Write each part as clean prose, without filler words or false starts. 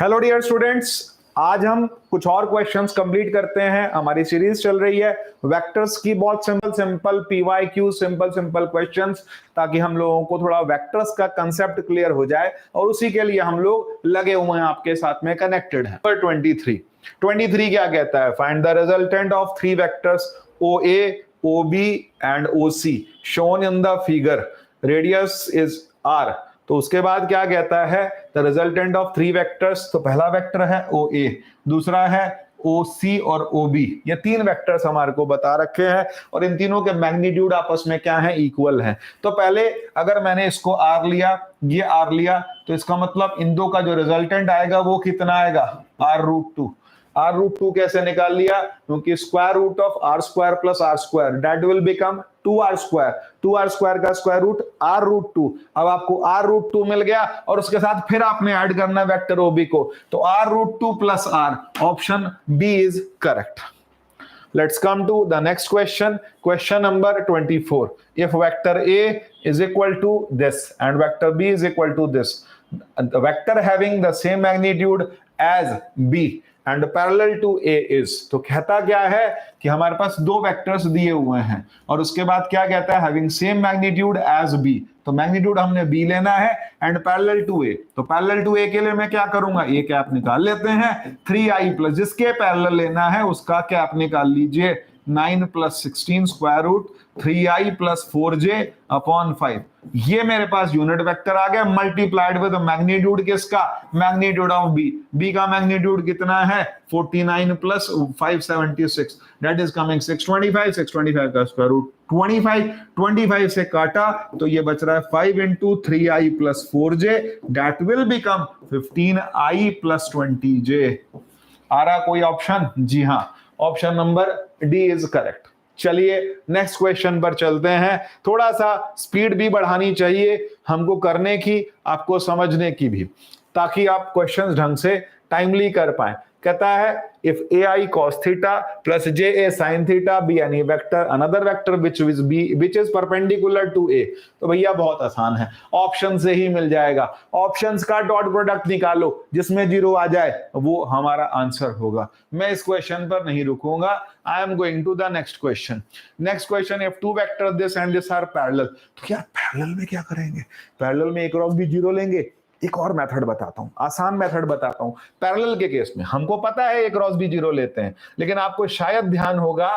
Hello dear students, आज हम कुछ और क्वेश्चंस कंप्लीट करते हैं। हमारी सीरीज चल रही है वेक्टर्स की, बहुत सिंपल पीवाईक्यू सिंपल क्वेश्चंस, ताकि हम लोगों को थोड़ा वेक्टर्स का कंसेप्ट क्लियर हो जाए, और उसी के लिए हम लोग लगे हुए हैं, आपके साथ में कनेक्टेड हैं। 23 क्या कहता है? Find the resultant of three vectors OA, OB and OC shown in the figure, radius is R। तो उसके बाद क्या कहता है? The resultant of three vectors. तो पहला वेक्टर है OA, दूसरा है OC और OB। ये तीन वेक्टर्स हमारे को बता रखे हैं, और इन तीनों के मैग्नीट्यूड आपस में क्या है? इक्वल है। तो पहले अगर मैंने इसको R लिया, ये R लिया, तो इसका मतलब इन दो का जो रिजल्टेंट आएगा वो कितना आएगा? R√2। R√2 कैसे निकाल लिया? क्योंकि square root of R square plus R square, that will become 2R square. 2R square का स्क्वायर रूट R√2। अब आपको R√2 मिल गया, और उसके साथ फिर आपने ऐड करना है वेक्टर OB को, तो R√2 plus R, option B is correct. Let's come to the next question. Question number 24. If vector A is equal to this and vector B is equal to this, the vector having the same magnitude as B and parallel to A is, तो कहता क्या है कि हमारे पास दो vectors दिए हुए हैं, और उसके बाद क्या कहता है? Having same magnitude as B। तो मैग्नीट्यूड हमने B लेना है, एंड पैरेलल टू A। तो पैरेलल टू A के लिए मैं क्या करूंगा? A कैप निकाल लेते हैं। 3i प्लस, जिसके पैरेलल लेना है उसका कैप निकाल लीजिए। 9 plus 16 square root 3i plus 4j upon 5। ये मेरे पास यूनिट वेक्टर आ गया, मल्टीप्लाइड विद मैग्नीट्यूड किसका? Magnitude of B। B का मैग्नीट्यूड कितना है? 49 प्लस 576, दैट इज कमिंग 625। 625 का स्क्वायर रूट 25 से काटा तो ये बच रहा है 5 into 3i plus 4j, that will become 15i plus 20j। आ रहा कोई ऑप्शन? जी हाँ, option number D is correct. चलिए नेक्स्ट क्वेश्चन पर चलते हैं। थोड़ा सा स्पीड भी बढ़ानी चाहिए हमको करने की, आपको समझने की भी, ताकि आप क्वेश्चंस ढंग से टाइमली कर पाए। कहता है if ai cos theta plus ja sin theta be any vector another vector which is perpendicular to a। तो भैया बहुत आसान है, ऑप्शन से ही मिल जाएगा। ऑप्शंस का डॉट प्रोडक्ट निकालो, जिसमें जीरो आ जाए वो हमारा आंसर होगा। मैं इस क्वेश्चन पर नहीं रुकूंगा, I am going to the next question. Next question, if two vectors this and this are parallel। तो यार पैरेलल में क्या करेंगे? पैरेलल में एक क्रॉस भी जीरो लेंगे। एक और मेथड बताता हूं, आसान मेथड बताता हूं। पैरेलल के केस में हमको पता है एक क्रॉस भी जीरो लेते हैं, लेकिन आपको शायद ध्यान होगा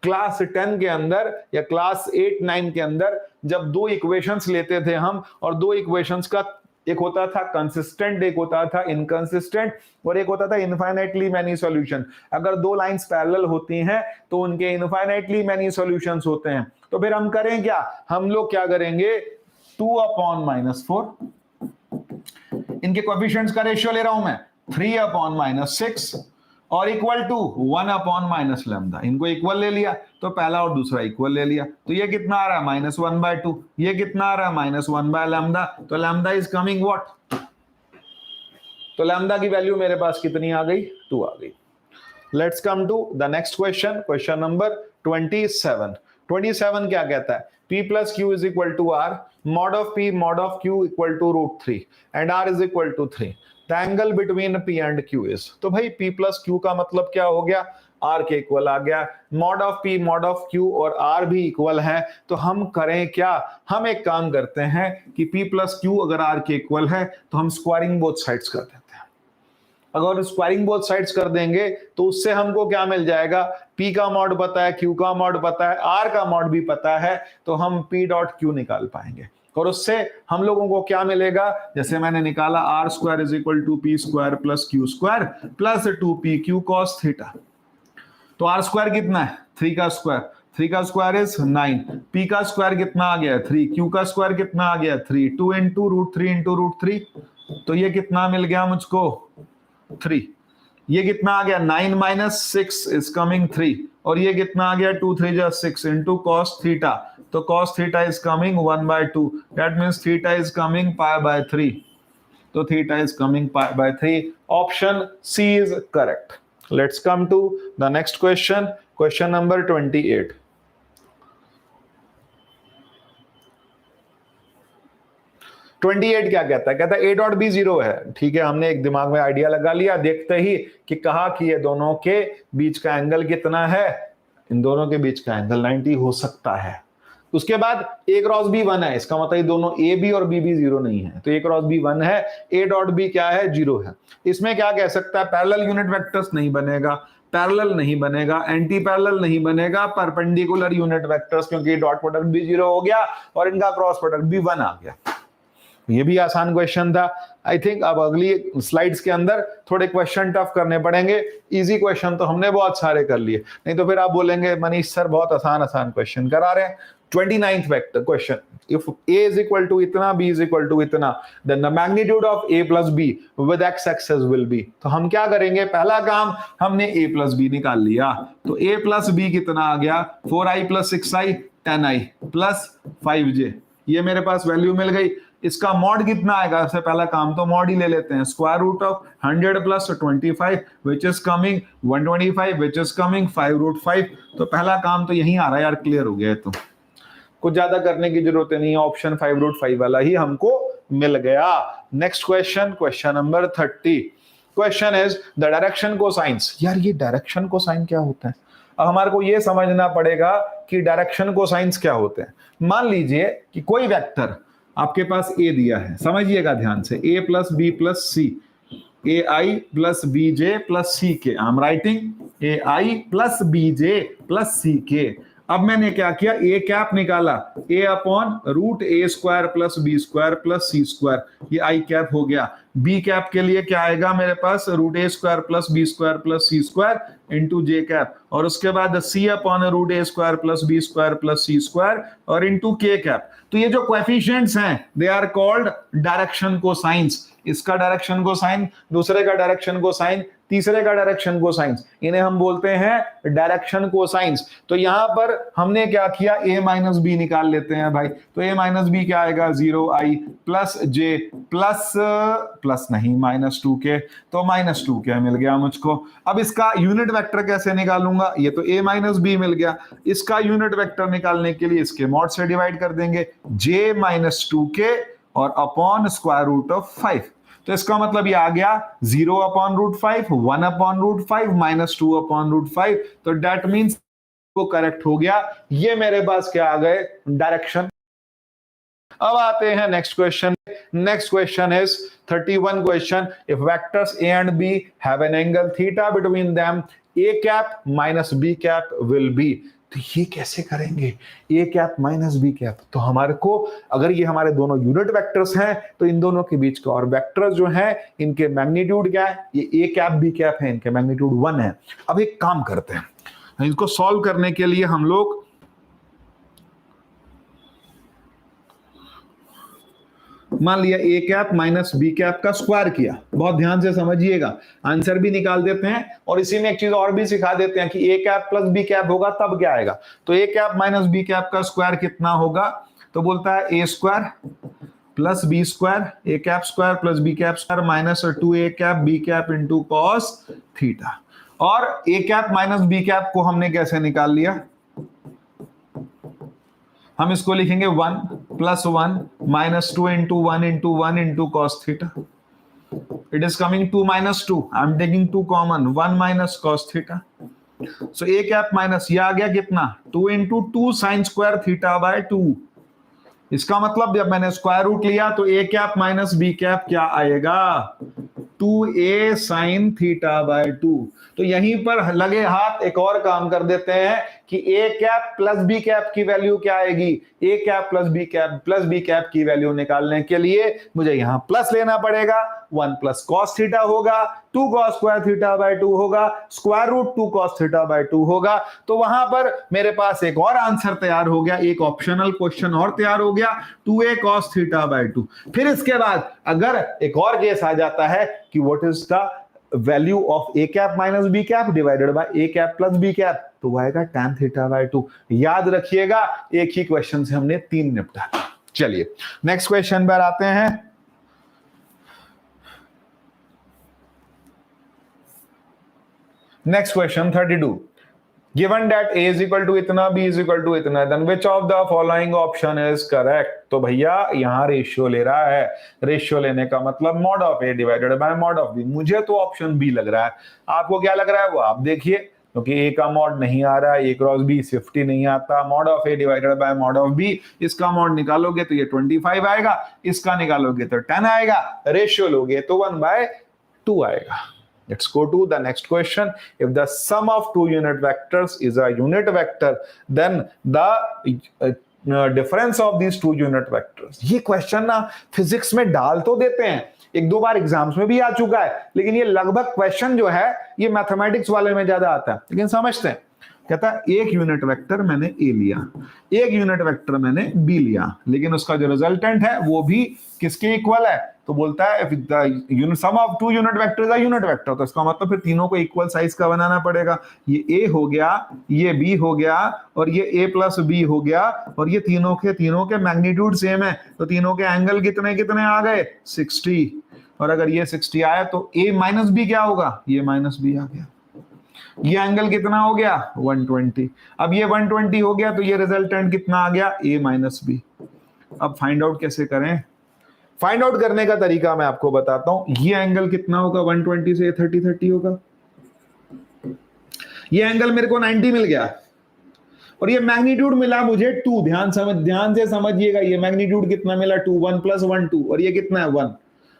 क्लास 10 के अंदर या क्लास 8-9 के अंदर जब दो इक्वेशंस लेते थे हम, और दो इक्वेशंस का एक होता था कंसिस्टेंट, एक होता था इनकंसिस्टेंट, और एक होता था इनफाइनाइटली मैनी सॉल्यूशन। अगर दो लाइंस पैरेलल होती हैं तो उनके इनफाइनाइटली मैनी सॉल्यूशंस होते हैं। तो फिर हम करें क्या? हम लोग क्या करेंगे? 2/-4, इनके कोएफिशिएंट्स का रेशियो ले रहा हूं मैं, 3/-6 और इक्वल टू 1/-λ। इनको इक्वल ले लिया तो पहला और दूसरा इक्वल ले लिया, तो ये कितना आ रहा है? -1/2। ये कितना आ रहा है? -1/λ। तो लैम्डा इज कमिंग व्हाट? तो लैम्डा की वैल्यू मेरे पास कितनी आ गई? 2 आ गई। Let's come to the next question, question number 27। 27 क्या कहता है? P plus Q is equal to R, mod of P mod of Q equal to √3 and R is equal to 3. The angle between P and Q is। तो भाई P plus Q का मतलब क्या हो गया? R के equal आ गया। mod of P mod of Q और R भी इक्वल है, तो हम करें क्या? हम एक काम करते हैं कि P plus Q अगर R के इक्वल है तो हम स्क्वायरिंग बोथ साइड्स कर देते हैं। अगर स्क्वायरिंग बोथ साइड्स कर देंगे तो उससे हमको क्या मिल जाएगा? P का मॉड पता है, Q का मॉड पता है, R का मॉड भी पता है, तो हम P डॉट Q निकाल पाएंगे। और उससे हम लोगों को क्या मिलेगा? जैसे मैंने निकाला R square is equal to P square plus Q square plus 2PQ cos theta. तो R स्क्वायर कितना है? 3 का स्क्वायर, 3 का स्क्वायर इज 9। P का स्क्वायर कितना आ गया? 3। Q का स्क्वायर कितना आ गया? 3। 2 इंटू √3 इंटू √3, तो ये कितना मिल गया मुझको? 3। ये कितना आ गया? 9 - 6 इज कमिंग 3, और ये कितना आ गया? 2 3 जा 6 इंटू cos थीटा। तो cos theta is coming 1/2, that means theta is coming π/3। तो theta is coming π/3, option C is correct. Let's come to the next question, question number 28। 28 क्या कहता है? कहता है a डॉट बी 0 है। ठीक है, हमने एक दिमाग में आइडिया लगा लिया देखते ही कि कहा कि ये दोनों के बीच का एंगल कितना है, इन दोनों के बीच का एंगल 90 हो सकता है। उसके बाद a क्रॉस b 1 है, इसका मतलब ये दोनों a b और b भी 0 नहीं है, तो a क्रॉस b 1 है, a डॉट b क्या है? 0 है। इसमें क्या कह सकता है? पैरेलल यूनिट वेक्टर्स नहीं बनेगा, पैरेलल नहीं बनेगा, एंटी पैरेलल नहीं बनेगा, परपेंडिकुलर यूनिट वेक्टर्स, क्योंकि डॉट प्रोडक्ट भी 0 हो गया और इनका क्रॉस प्रोडक्ट भी 1 आ गया। ये भी आसान क्वेश्चन था। आई थिंक अब अगली स्लाइड्स के अंदर थोड़े क्वेश्चन टफ करने पड़ेंगे। इजी क्वेश्चन तो हमने बहुत सारे कर लिए, नहीं तो फिर आप बोलेंगे मनीष सर बहुत आसान आसान क्वेश्चन करा रहे हैं। 29th vector question, if a is equal to इतना, b is equal to इतना, then the magnitude of a plus b with x axis will be। तो हम क्या करेंगे? पहला काम हमने a plus b निकाल लिया, तो a plus b कितना आ गया? 4i plus 6i 10i plus 5j, ये मेरे पास वैल्यू मिल गई। इसका मॉड कितना आएगा? सबसे पहला काम तो मॉड ही ले लेते हैं। Square root of 100 plus 25 which is coming 125 which is coming 5√5। तो पहला काम तो यही आ रहा है यार, क्लियर हो गया है, तो कुछ ज्यादा करने की जरूरत नहीं है, ऑप्शन 5√5 वाला ही हमको मिल गया। Next question, question number 30। Question is the direction cosines. यार ये डायरेक्शन कोसाइन क्या होता है? अब हमारे को ये समझना पड़ेगा कि डायरेक्शन कोसाइंस क्या होते हैं। मान लीजिए कि कोई वेक्टर आपके पास a दिया है, समझिएगा ध्यान से, a plus B plus C, A I plus B J plus C K. I am writing A I plus B J plus C K. अब मैंने क्या किया? ए कैप निकाला, A upon root A square plus B square plus C square, ये I cap हो गया। B cap के लिए क्या आएगा मेरे पास? Root A square plus B square plus C square into J cap, और उसके बाद C upon root A square plus B square plus C square और इंटू के कैप। तो ये जो कोएफिशिएंट्स हैं they are called direction cosines. इसका direction cosine, दूसरे का डायरेक्शन कोसाइन, तीसरे का डायरेक्शन कोसाइंस, इन्हें हम बोलते हैं डायरेक्शन कोसाइंस। तो यहां पर हमने क्या किया? a माइनस बी निकाल लेते हैं भाई। तो a माइनस बी क्या आएगा? 0i प्लस जे प्लस प्लस नहीं -2 के, तो -2 क्या मिल गया मुझको। अब इसका यूनिट वेक्टर कैसे निकालूंगा? ये तो a माइनस बी मिल गया, इसका यूनिट वेक्टर निकालने के लिए इसके मॉड से डिवाइड कर देंगे, j -2 के और अपॉन स्क्वायर रूट ऑफ 5। तो इसका मतलब ये आ गया 0 upon root 5, 1 upon root 5, -2 upon root 5। तो डेट मीन्स वो करेक्ट हो गया। ये मेरे पास क्या आ गए? डायरेक्शन। अब आते हैं next question. Next question is 31 question. If vectors a and b have an angle theta between them, a cap minus b cap will be। तो ये कैसे करेंगे? a cap minus b cap. तो हमारे को, अगर ये हमारे दोनों यूनिट वेक्टर्स हैं तो इन दोनों के बीच का और वेक्टर्स जो हैं इनके मैग्नीट्यूड क्या है? ये a कैप b कैप है, इनके मैग्नीट्यूड 1 है। अब एक काम करते हैं, इनको सॉल्व करने के लिए हम लोग मान लिया a cap minus b cap का स्क्वायर किया। बहुत ध्यान से समझिएगा, आंसर भी निकाल देते हैं और इसी में एक चीज और भी सिखा देते हैं कि a cap plus b cap होगा तब क्या आएगा। तो a cap minus b cap का स्क्वायर कितना होगा? तो बोलता है a square plus b square, a cap square plus b cap square minus 2a cap b cap into cos theta. और a cap minus b cap को हमने कैसे निकाल लिया? हम इसको लिखेंगे 1 plus 1 minus 2 into 1 into 1 into cos theta. It is coming 2 minus 2, I am taking 2 common, 1 minus cos theta. So A cap minus ये आ गया कितना? 2 into 2 sine square theta by 2। इसका मतलब जब मैंने स्क्वायर रूट लिया तो A cap minus B cap क्या आएगा? 2a sine theta by 2। तो यहीं पर लगे हाथ एक और काम कर देते हैं कि a cap plus b cap की वैल्यू क्या आएगी? a cap plus b cap की वैल्यू निकालने के लिए मुझे यहां प्लस लेना पड़ेगा। 1 प्लस कॉस थीटा होगा, 2 कॉस स्क्वायर थीटा बाय 2 होगा, square root 2 cos theta by 2 होगा। तो वहां पर मेरे पास एक और आंसर तैयार हो गया, एक ऑप्शनल क्वेश्चन और तैयार हो गया, 2a कॉस थीटा बाय 2। फिर इसके बाद अगर एक और केस आ जाता है कि what is the value of a cap minus b cap divided by a cap plus b cap, तो वो आएगा tan थीटा बाय 2। याद रखिएगा, एक ही क्वेश्चन से हमने 3 निपटा। चलिए नेक्स्ट क्वेश्चन पर आते हैं। Next question 32। Given that a is equal to इतना, b is equal to इतना, then which of the following option is correct? तो भैया यहाँ रेशियो ले रहा है, रेशियो लेने का मतलब mod of a divided by mod of b। मुझे तो ऑप्शन b लग रहा है, आपको क्या लग रहा है वो आप देखिए, क्योंकि a का मॉड नहीं आ रहा है, a क्रॉस b स्विफ्ट ही नहीं आता, mod of a divided by mod of b, इसका मॉड निकालोगे तो ये 25 आएगा, इसका निकालोगे तो 10 आएगा, रेशियो लोगे तो 1/2 आएगा। Let's go to the next question. If the sum of two unit vectors is a unit vector, then the difference of these two unit vectors. ये क्वेश्चन ना फिजिक्स में डाल तो देते हैं, एक दो बार एग्जाम्स में भी आ चुका है, लेकिन ये लगभग क्वेश्चन जो है ये मैथमेटिक्स वाले में ज्यादा आता है। लेकिन समझते हैं, कहता है एक यूनिट वेक्टर मैंने ए लिया, एक यूनिट वेक्टर मैंने बी लिया, लेकिन उसका जो रिजल्टेंट है वो भी किसके इक्वल है? तो बोलता है if the unit sum of two unit vectors is a unit vector, तो इसका मतलब फिर तीनों को इक्वल साइज का बनाना पड़ेगा। ये a हो गया, ये b हो गया, और ये a प्लस b हो गया, और ये तीनों के मैग्नीट्यूड सेम है, तो तीनों के एंगल कितने कितने आ गए? 60। और अगर ये 60 आया तो a माइनस b क्या होगा? ये माइनस b आ गया। ये एंगल कितना हो गया? 120। अब ये 120 हो गया तो ये रिजल्टेंट कितना आ गया? a minus b। अब फाइंड आउट कैसे करें? फाइंड आउट करने का तरीका मैं आपको बताता हूं। ये एंगल कितना होगा? 120 से 30 होगा। ये एंगल मेरे को 90 मिल गया, और ये मैग्नीट्यूड मिला मुझे 2। ध्यान से समझिएगा, ये मैग्नीट्यूड कितना मिला? 2, 1 + 1 2, और ये कितना है? 1।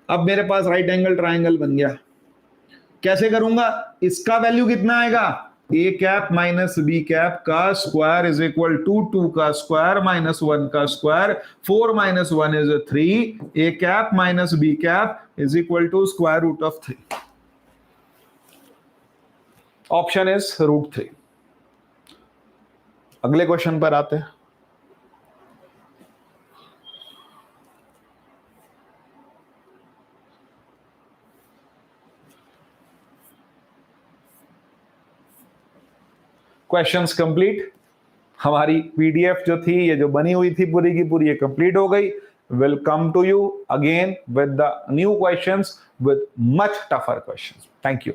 अब मेरे पास राइट एंगल ट्राइंगल बन गया। कैसे करूंगा? इसका वैल्यू कितना आएगा? a cap minus b cap का स्क्वायर इज इक्वल टू 2 का स्क्वायर माइनस 1 का square, 4 - 1 is 3, a cap minus b cap is equal to square root of 3। Option is √3। अगले क्वेश्चन पर आते हैं। Questions complete. हमारी पीडीएफ जो थी, ये जो बनी हुई थी पूरी की पूरी, ये कंप्लीट हो गई। Will come to you again with the new questions with much tougher questions. Thank you.